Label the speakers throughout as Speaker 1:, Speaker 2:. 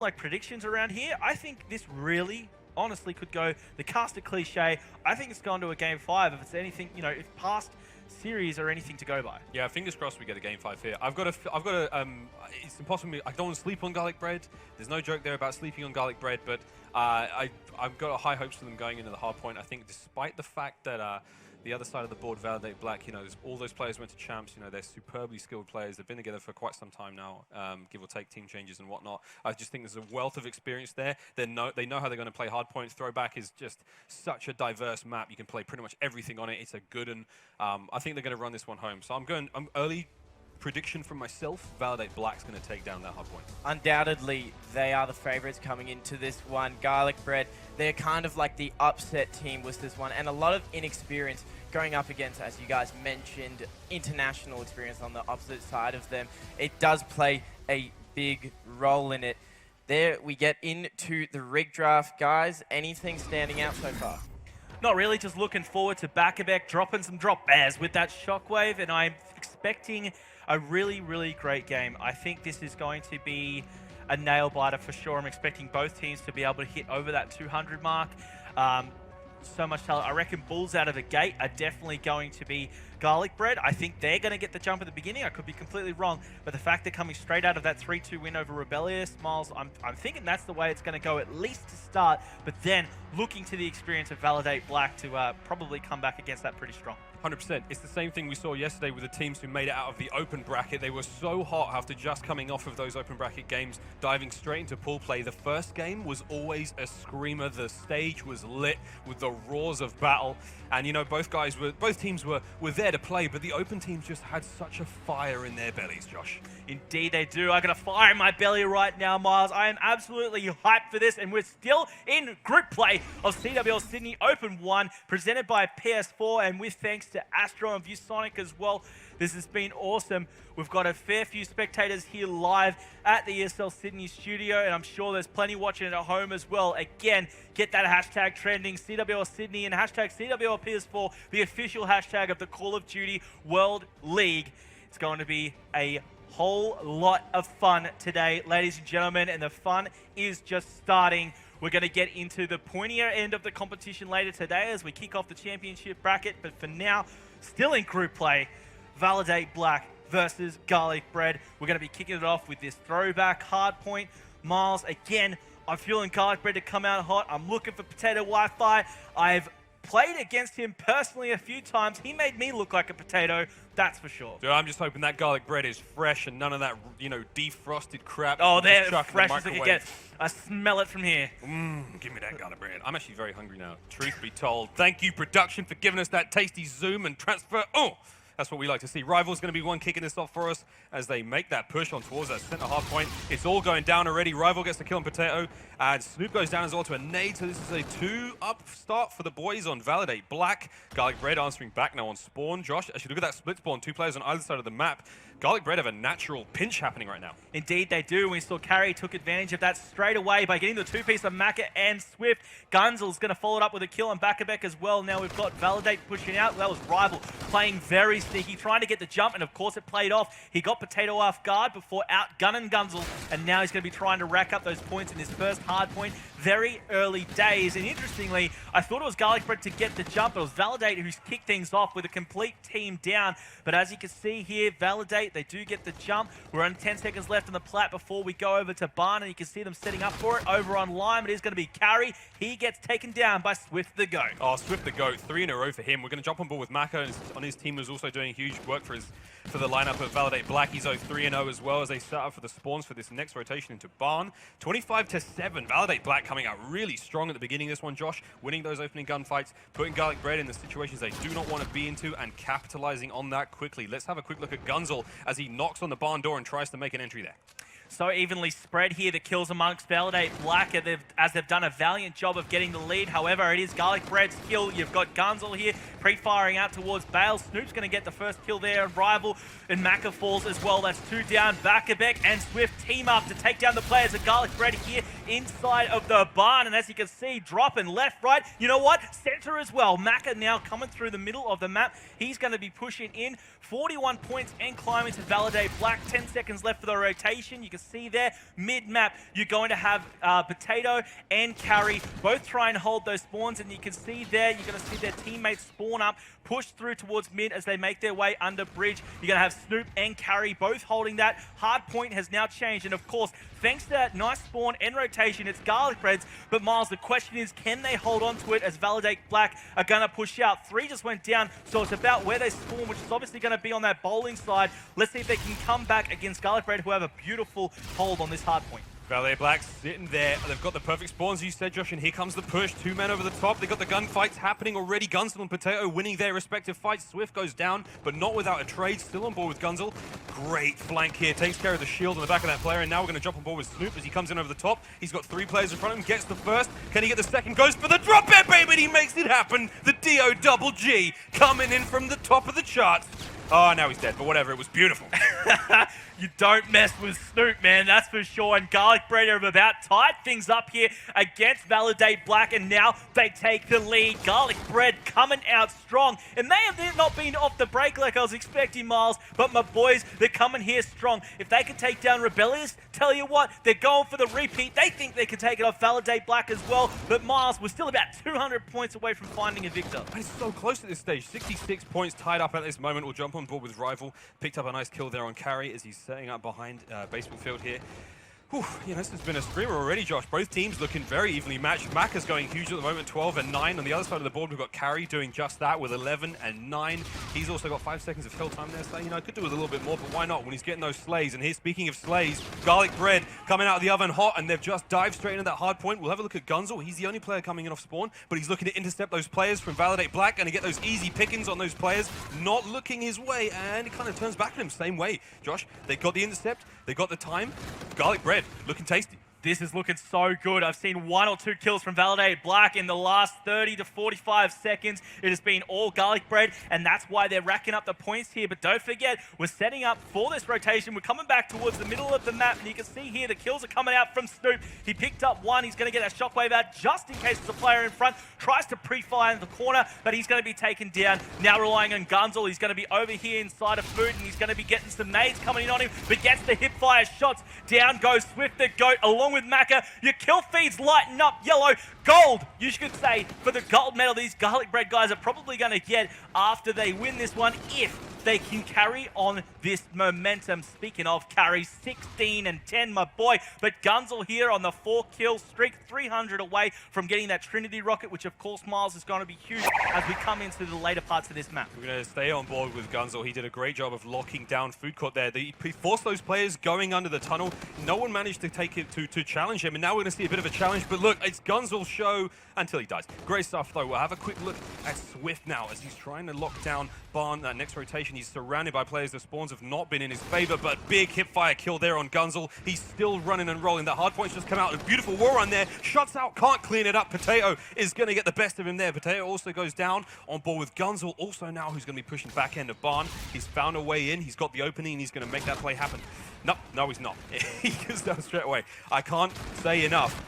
Speaker 1: like predictions around here, I think this really honestly could go the caster cliche. I think it's gone to a game 5 if it's anything, if past series or anything to go by.
Speaker 2: Yeah, fingers crossed we get a game 5 here. It's impossible. I don't want to sleep on garlic bread. There's no joke there about sleeping on garlic bread, but I've got high hopes for them going into the hard point. I think despite the fact that the other side of the board, Validate Black, all those players went to champs, they're superbly skilled players. They've been together for quite some time now, give or take team changes and whatnot. I just think there's a wealth of experience there. They know how they're going to play hardpoint. Throwback is just such a diverse map. You can play pretty much everything on it. It's a good one. I think they're going to run this one home. So I'm early prediction from myself, Validate Black's going to take down that hard point.
Speaker 3: Undoubtedly, they are the favorites coming into this one. Garlic Bread, they're kind of like the upset team with this one, and a lot of inexperience going up against, as you guys mentioned, international experience on the opposite side of them. It does play a big role in it. There we get into the rig draft. Guys, anything standing out so far?
Speaker 1: Not really, just looking forward to Back-a-Beck dropping some drop bears with that shockwave, and I'm expecting a really, really great game. I think this is going to be a nail-biter for sure. I'm expecting both teams to be able to hit over that 200 mark. So much talent. I reckon Bulls out of the gate are definitely going to be Garlic Bread. I think they're going to get the jump at the beginning. I could be completely wrong, but the fact they're coming straight out of that 3-2 win over Rebellious, Miles, I'm thinking that's the way it's going to go, at least to start, but then looking to the experience of Validate Black to probably come back against that pretty strong.
Speaker 2: 100%. It's the same thing we saw yesterday with the teams who made it out of the open bracket. They were so hot after just coming off of those open bracket games, diving straight into pool play. The first game was always a screamer. The stage was lit with the roars of battle. And both teams were there to play, but the open teams just had such a fire in their bellies, Josh.
Speaker 1: Indeed they do. I got a fire in my belly right now, Miles. I am absolutely hyped for this, and we're still in group play of CWL Sydney Open 1, presented by PS4, and with thanks to Astro and ViewSonic as well. This has been awesome. We've got a fair few spectators here live at the ESL Sydney studio, and I'm sure there's plenty watching it at home as well. Again, get that hashtag trending, CWL Sydney, and hashtag CWL PS4, the official hashtag of the Call of Duty World League. It's going to be a whole lot of fun today, ladies and gentlemen, and the fun is just starting. We're going to get into the pointier end of the competition later today as we kick off the championship bracket, but for now, still in group play, Validate Black versus Garlic Bread. We're going to be kicking it off with this throwback hardpoint. Miles, again, I'm feeling Garlic Bread to come out hot. I'm looking for Potato Wi-Fi. I've played against him personally a few times. He made me look like a potato, that's for sure.
Speaker 2: Dude, I'm just hoping that garlic bread is fresh and none of that, defrosted crap.
Speaker 1: Oh, they're fresh as it can get. I smell it from here.
Speaker 2: Give me that garlic bread. I'm actually very hungry now, truth be told. Thank you, production, for giving us that tasty zoom and transfer. Oh, that's what we like to see. Rival's going to be one kicking this off for us as they make that push on towards that center hard point. It's all going down already. Rival gets the kill on Potato, and Snoop goes down as well to a nade. So this is a 2-up start for the boys on Validate Black. Garlic Bread answering back now on spawn. Josh, actually look at that split spawn. 2 players on either side of the map. Garlic Bread have a natural pinch happening right now.
Speaker 1: Indeed they do. We saw Carry took advantage of that straight away by getting the 2-piece of Maka and Swift. Gunzel's going to follow it up with a kill on Back-a-Beck as well. Now we've got Validate pushing out. That was Rival playing very sneaky, trying to get the jump, and of course it played off. He got Potato off guard before outgunning Gunzel, and now he's going to be trying to rack up those points in his first hard point. Very early days, and interestingly, I thought it was Garlic Bread to get the jump. It was Validate who's kicked things off with a complete team down. But as you can see here, Validate, they do get the jump. We're only 10 seconds left on the plat before we go over to Barn, and you can see them setting up for it. Over on Lime, it is going to be Carry. He gets taken down by Swift the Goat.
Speaker 2: Oh, Swift the Goat, 3 in a row for him. We're going to jump on board with Maka on his team, who's also doing huge work for the lineup of Validate Black. He's 3-0 as well as they set up for the spawns for this next rotation into Barn. 25-7. Validate Black coming out really strong at the beginning of this one, Josh. Winning those opening gunfights, putting Garlic Bread in the situations they do not want to be into, and capitalizing on that quickly. Let's have a quick look at Gunzel as he knocks on the barn door and tries to make an entry there.
Speaker 1: So evenly spread here, the kills amongst Validate Black as they've done a valiant job of getting the lead. However, it is Garlic Bread's kill. You've got Gunzel here pre-firing out towards Bale. Snoop's going to get the first kill there on Rival, and Maka falls as well. That's 2 down. Back-a-Beck and Swift team up to take down the players of Garlic Bread here inside of the barn. And as you can see, dropping left, right. You know what? Center as well. Maka now coming through the middle of the map. He's going to be pushing in. 41 points and climbing to Validate Black. 10 seconds left for the rotation. You can see there, mid-map, you're going to have Potato and Carry both try and hold those spawns, and you can see there, you're going to see their teammates spawn up, push through towards mid as they make their way under bridge. You're going to have Snoop and Carry both holding that. Hard point has now changed, and of course, thanks to that nice spawn and rotation, it's Garlic Breads. But Miles, the question is, can they hold on to it as Validate Black are going to push out? 3 just went down, so it's about where they spawn, which is obviously going to be on that bowling side. Let's see if they can come back against Garlic Bread, who have a beautiful hold on this hard point.
Speaker 2: Valet Black sitting there. They've got the perfect spawns, you said, Josh, and here comes the push. 2 men over the top. They've got the gunfights happening already. Gunzel and Potato winning their respective fights. Swift goes down, but not without a trade. Still on board with Gunzel. Great flank here. Takes care of the shield on the back of that player, and now we're going to jump on board with Snoop as he comes in over the top. He's got 3 players in front of him. Gets the first. Can he get the second? Goes for the drop it, baby! He makes it happen. The D-O-double-G coming in from the top of the charts. Oh, now he's dead, but whatever. It was beautiful.
Speaker 1: You don't mess with Snoop, man, that's for sure. And Garlic Bread have about tied things up here against Validate Black, and now they take the lead. Garlic Bread coming out strong. It may have not been off the break like I was expecting, Miles, but my boys, they're coming here strong. If they can take down Rebellious, tell you what, they're going for the repeat. They think they can take it off Validate Black as well, but Miles, we're still about 200 points away from finding a victor.
Speaker 2: It's so close at this stage. 66 points tied up at this moment. We'll jump on board with Rival. Picked up a nice kill there on Carry as he's setting up behind baseball field here. Whew, you know, this has been a screamer already, Josh. Both teams looking very evenly matched. Maka's going huge at the moment, 12 and 9. On the other side of the board, we've got Carry doing just that with 11 and 9. He's also got 5 seconds of kill time there, so, you know, could do with a little bit more, but why not when he's getting those slays? And here, speaking of slays, Garlic Bread coming out of the oven hot, and they've just dived straight into that hard point. We'll have a look at Gunzel. He's the only player coming in off spawn, but he's looking to intercept those players from Validate Black and to get those easy pickings on those players. Not looking his way, and it kind of turns back at him same way. Josh, they got the intercept, they got the time. Garlic Bread looking tasty.
Speaker 1: This is looking so good. I've seen 1 or 2 kills from Validate Black in the last 30 to 45 seconds. It has been all Garlic Bread, and that's why they're racking up the points here. But don't forget, we're setting up for this rotation. We're coming back towards the middle of the map, and you can see here the kills are coming out from Snoop. He picked up 1. He's going to get a shockwave out just in case there's a player in front. Tries to pre-fire in the corner, but he's going to be taken down. Now relying on Gunzel. He's going to be over here inside of Food, and he's going to be getting some nades coming in on him, but gets the hip fire shots. Down goes Swift the Goat, along with Maka. Your kill feeds lighten up yellow. Gold, you should say, for the gold medal these Garlic Bread guys are probably going to get after they win this one, if they can carry on this momentum. Speaking of carry, 16 and 10, my boy. But Gunzel here on the 4-kill streak, 300 away from getting that Trinity Rocket, which of course, Miles, is going to be huge as we come into the later parts of this map.
Speaker 2: We're going to stay on board with Gunzel. He did a great job of locking down Food Court there. He forced those players going under the tunnel. No one managed to take it to challenge him, and now we're going to see a bit of a challenge. But look, it's Gunzel's show until he dies. Great stuff, though. We'll have a quick look at Swift now as he's trying to lock down Barn. That next rotation, he's surrounded by players. The spawns have not been in his favor, but big hipfire kill there on Gunzel. He's still running and rolling. That hard point's just come out. A beautiful war run there. Shuts out, can't clean it up. Potato is going to get the best of him there. Potato also goes down on board with Gunzel. Also now who's going to be pushing back end of Barn. He's found a way in. He's got the opening, and he's going to make that play happen. No, he's not. He goes down straight away. I can't say enough.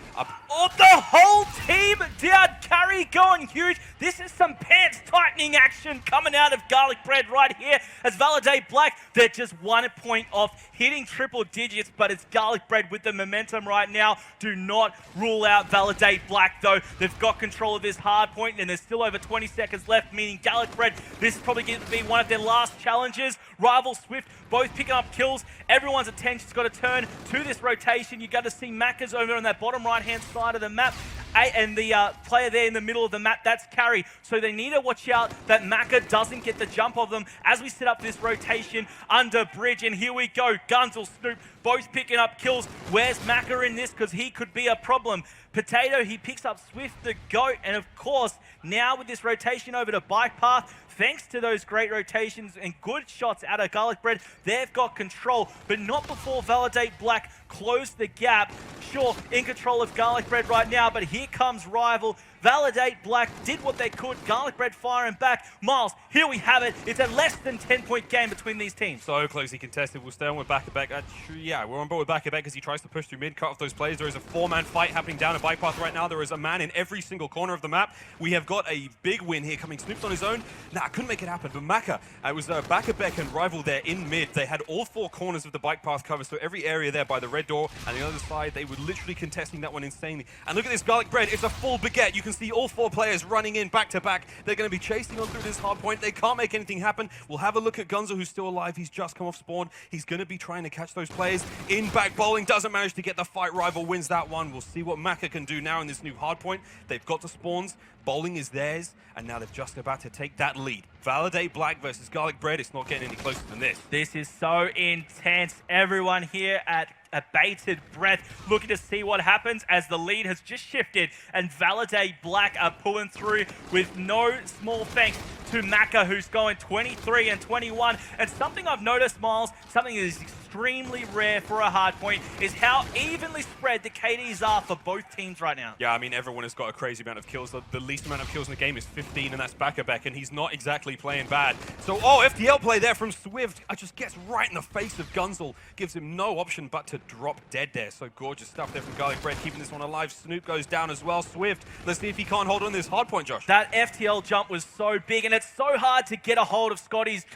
Speaker 1: Oh, the whole team down. Carry going huge. This is some pants tightening action coming out of Garlic Bread right here as Validate Black. They're just 1 point off hitting triple digits, but it's Garlic Bread with the momentum right now. Do not rule out Validate Black, though. They've got control of this hard point, and there's still over 20 seconds left, meaning Garlic Bread, this is probably going to be one of their last challenges. Rival Swift, both picking up kills. Everyone's attention's got to turn to this rotation. You got to see Macca's over on that bottom right-hand side of the map. And the player there in the middle of the map, that's Carry. So they need to watch out that Maka doesn't get the jump of them as we set up this rotation under bridge. And here we go. Gunzel, Snoop, both picking up kills. Where's Maka in this? Because he could be a problem. Potato, he picks up Swift the Goat. And of course, now with this rotation over to Bike Path, thanks to those great rotations and good shots out of Garlic Bread, they've got control, but not before Validate Black close the gap. Sure, in control of Garlic Bread right now, but here comes Rival. Validate Black did what they could. Garlic Bread firing back. Miles, here we have it. It's a less than 10-point game between these teams.
Speaker 2: So closely contested. We'll stay on with Back-a-Back. Yeah, we're on board with Back-a-Back because he tries to push through mid, cut off those players. There is a 4-man fight happening down a bike path right now. There is a man in every single corner of the map. We have got a big win here coming. Snoop's on his own. Nah, couldn't make it happen. But Maka, it was Back-a-Back and Rival there in mid. They had all 4 corners of the bike path covered, so every area there by the red red door, and the other side, they were literally contesting that one insanely. And look at this garlic bread. It's a full baguette. You can see all 4 players running in back to back. They're going to be chasing on through this hard point. They can't make anything happen. We'll have a look at Gunzo, who's still alive. He's just come off spawn. He's going to be trying to catch those players. In back bowling, doesn't manage to get the fight. Rival wins that one. We'll see what Maka can do now in this new hard point. They've got the spawns. Bowling is theirs, and now they're just about to take that lead. Validate Black versus Garlic Bread. It's not getting any closer than this.
Speaker 1: This is so intense. Everyone here at a bated breath looking to see what happens as the lead has just shifted and Validate Black are pulling through with no small thanks to Maka, who's going 23 and 21. And something I've noticed, Miles, something that is extremely rare for a hard point, is how evenly spread the KDs are for both teams right now.
Speaker 2: Yeah, I mean, everyone has got a crazy amount of kills. The least amount of kills in the game is 15, and that's Bakabek, and he's not exactly playing bad. So, FTL play there from Swift. Just gets right in the face of Gunzel. Gives him no option but to drop dead there. So gorgeous stuff there from Garlic Bread, keeping this one alive. Snoop goes down as well. Swift, let's see if he can't hold on this hard point, Josh.
Speaker 1: That FTL jump was so big, and it's so hard to get a hold of Scotty's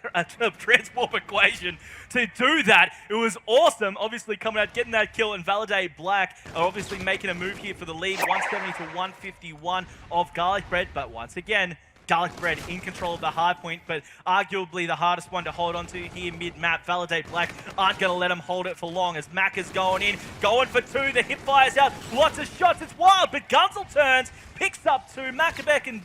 Speaker 1: transport equation to do that. It was awesome, obviously coming out, getting that kill, and Validate Black are obviously making a move here for the lead, 170 to 151 of Garlic Bread, but once again, Garlic Bread in control of the hard point, but arguably the hardest one to hold on to here mid-map. Validate Black aren't going to let him hold it for long as Mac is going in, going for 2. The hip fire's out, lots of shots, it's wild, but Gunzel turns, picks up 2. Makabek and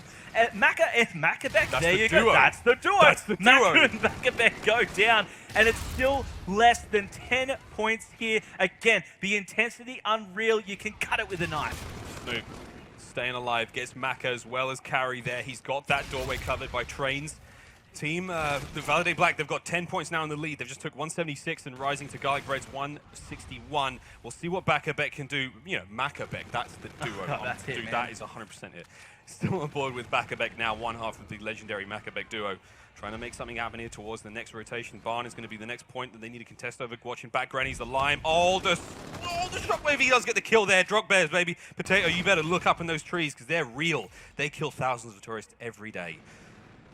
Speaker 1: Makabek, there you go. That's the duo.
Speaker 2: That's the duo.
Speaker 1: Maka and Makabek go down, and it's still less than 10 points here. Again, the intensity unreal. You can cut it with a knife.
Speaker 2: Snoop staying alive, gets Maka as well as Carry there. He's got that doorway covered by trains. Team, the Validate Black, they've got 10 points now in the lead. They've just took 176 and rising to Garlic Bread's 161. We'll see what Bakabek can do. You know, Makabek, that's the duo.
Speaker 1: That's it,
Speaker 2: dude,
Speaker 1: man.
Speaker 2: that is 100% it. Still on board with Bakabek now, one half of the legendary Makabek duo. Trying to make something happen here towards the next rotation. Barn is going to be the next point that they need to contest over. Watching back, Granny's the lime. The shockwave, he does get the kill there. Drop Bears, baby. Potato, you better look up in those trees because they're real. They kill thousands of tourists every day.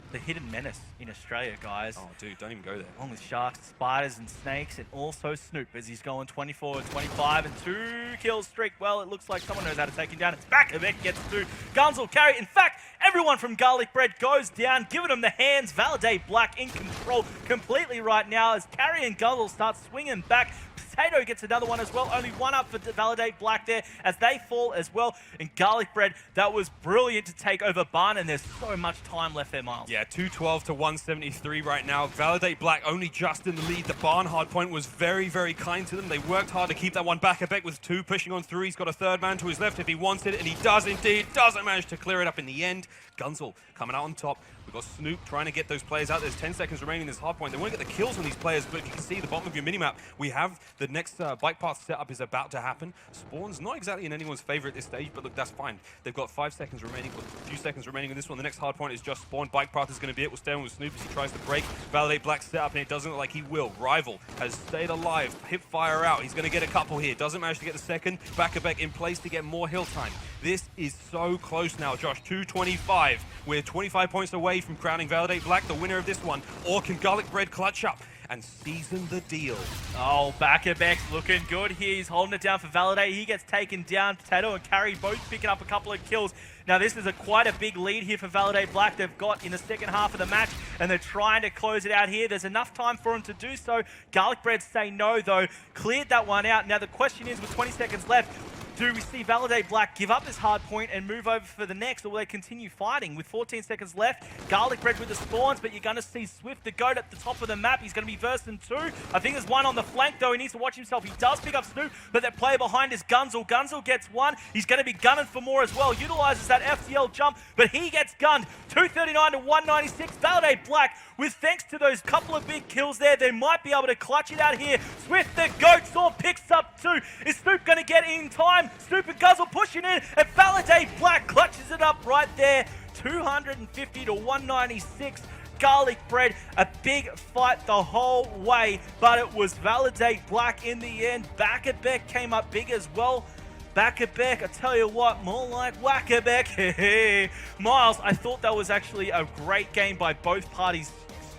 Speaker 1: The hidden menace in Australia, guys.
Speaker 2: Oh, dude, don't even go there.
Speaker 1: Along with sharks, spiders, and snakes, and also Snoop as he's going 24 and 25 and 2 kill streak. Well, it looks like someone knows how to take him down. It's Bakabek gets 2. Guns will carry. In fact, everyone from Garlic Bread goes down, giving them the hands. Validate Black in control completely right now as Carry and Guzzle start swinging back. Potato gets another one as well. Only one up for Validate Black there as they fall as well. And Garlic Bread, that was brilliant to take over Barn, and there's so much time left there, Miles.
Speaker 2: Yeah, 212 to 173 right now. Validate Black only just in the lead. The Barn hard point was very, very kind to them. They worked hard to keep that one back. Beck with 2 pushing on through. He's got a third man to his left if he wants it, and he does indeed. Doesn't manage to clear it up in the end. Gunzel coming out on top. We've got Snoop trying to get those players out. There's 10 seconds remaining in this hard point. They want to get the kills on these players, but if you can see the bottom of your minimap, we have the next bike path setup is about to happen. Spawn's not exactly in anyone's favor at this stage, but look, that's fine. They've got 5 seconds remaining, or a few seconds remaining in this one. The next hard point is just spawn. Bike path is going to be it. We'll stay on with Snoop as he tries to break. Validate Black setup, and it doesn't look like he will. Rival has stayed alive. Hip fire out. He's going to get a couple here. Doesn't manage to get the second. Bakabek in place to get more hill time. This is so close now, Josh. 225. We're 25 points away from crowning Validate Black the winner of this one. Or can Garlic Bread clutch up and season the deal?
Speaker 1: Oh, Bakabek's looking good here. He's holding it down for Validate. He gets taken down. Potato and Carry both picking up a couple of kills. Now, this is quite a big lead here for Validate Black. They've got in the second half of the match, and they're trying to close it out here. There's enough time for them to do so. Garlic Bread say no, though. Cleared that one out. Now, the question is, with 20 seconds left, do we see Validate Black give up this hard point and move over for the next, or will they continue fighting? With 14 seconds left, Garlic Bread with the spawns, but you're going to see Swift, the goat, at the top of the map. He's going to be versing 2. I think there's one on the flank, though. He needs to watch himself. He does pick up Snoop, but that player behind is Gunzel. Gunzel gets 1. He's going to be gunning for more as well. Utilizes that FTL jump, but he gets gunned. 239 to 196. Validate Black, with thanks to those couple of big kills there, they might be able to clutch it out here. Swift, the goat, Saw picks up 2. Is Snoop going to get in time? Snoop and Guzzle pushing in, and Validate Black clutches it up right there. 250 to 196. Garlic Bread, a big fight the whole way, but it was Validate Black in the end. Bakabek came up big as well. Bakabek, I tell you what, more like Wakabek. Miles, I thought that was actually a great game by both parties.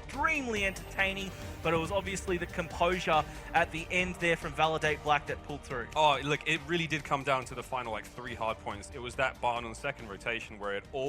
Speaker 1: Extremely entertaining. but it was obviously the composure at the end there from Validate Black that pulled through.
Speaker 2: Oh, look, it really did come down to the final like 3 hard points. It was that barn on second rotation where it all